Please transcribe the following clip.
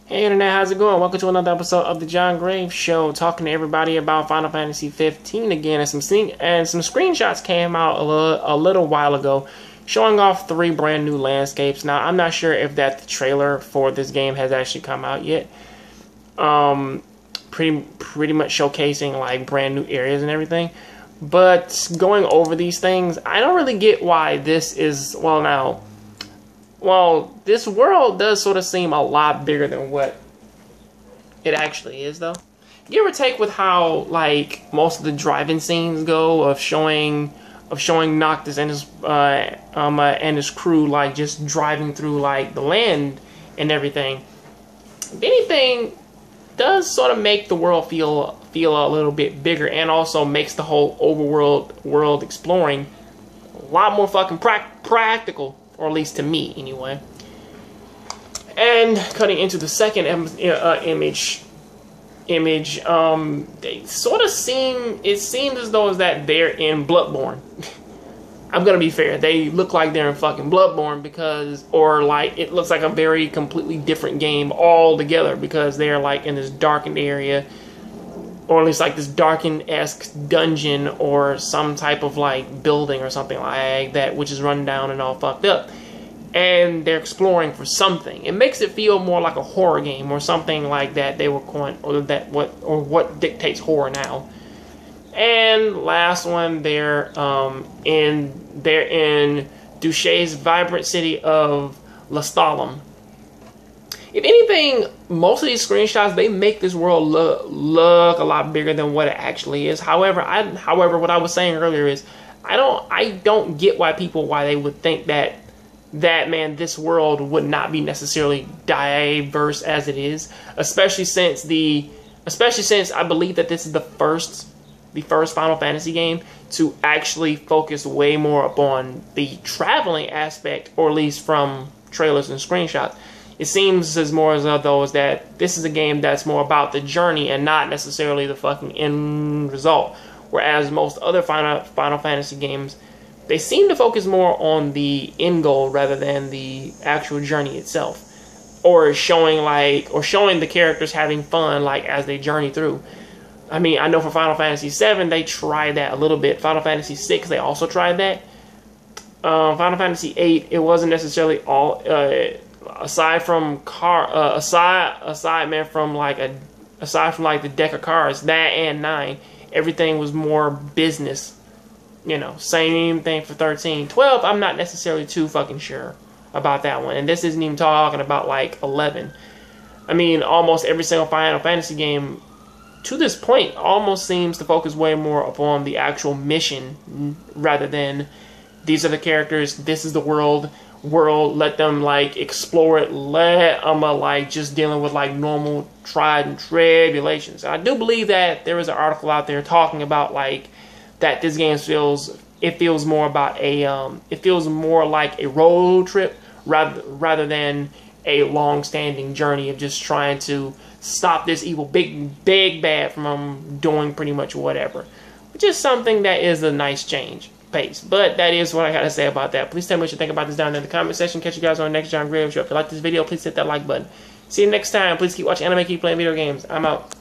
Hey Internet, how's it going? Welcome to another episode of the John Graves Show, talking to everybody about Final Fantasy 15 again. And some screenshots came out a little while ago, showing off 3 brand new landscapes. Now, I'm not sure if that the trailer for this game has actually come out yet. Pretty much showcasing like brand new areas and everything. But going over these things, I don't really get why this is Well, this world does sort of seem a lot bigger than what it actually is, though. Give or take with how, like, most of the driving scenes go of showing Noctis and his crew, like, just driving through, like, the land and everything. If anything, does sort of make the world feel a little bit bigger, and also makes the whole overworld world exploring a lot more fucking practical. Or at least to me, anyway. And cutting into the second image, they sort of it seems as though that they're in Bloodborne. I'm gonna be fair, they look like they're in fucking Bloodborne or like, it looks like a very completely different game altogether because they're like in this darkened area, or at least like this darkened-esque dungeon or some type of like building or something like that, which is run down and all fucked up. And they're exploring for something. It makes it feel more like a horror game or something like that. They were going, or what dictates horror now. And last one, they're in Duche's vibrant city of Lestalem. If anything, most of these screenshots, they make this world look a lot bigger than what it actually is. However, what I was saying earlier is, I don't get why they would think that this world would not be necessarily diverse as it is, especially since I believe that this is the first Final Fantasy game to actually focus way more upon the traveling aspect, or at least from trailers and screenshots. It seems as though that this is a game that's more about the journey and not necessarily the fucking end result. Whereas most other Final Fantasy games, they seem to focus more on the end goal rather than the actual journey itself, or showing the characters having fun like as they journey through. I mean, I know for Final Fantasy VII they tried that a little bit. Final Fantasy VI they also tried that. Final Fantasy VIII, it wasn't necessarily all. Aside from the deck of cards, that and 9, everything was more business. You know, same thing for 13. 12, I'm not necessarily too fucking sure about that one. And this isn't even talking about like 11. I mean, almost every single Final Fantasy game to this point almost seems to focus way more upon the actual mission rather than these are the characters, this is the world, let them like explore it, like just dealing with like normal tried and tribulations. And I do believe that there is an article out there talking about like that this game feels more like a road trip rather than a long-standing journey of just trying to stop this evil big bad from doing pretty much whatever, which is something that is a nice change pace. But that is what I gotta say about that. Please tell me what you think about this down in the comment section. Catch you guys on the next John Graves Show. If you like this video, please hit that like button. See you next time. Please keep watching anime, keep playing video games. I'm out.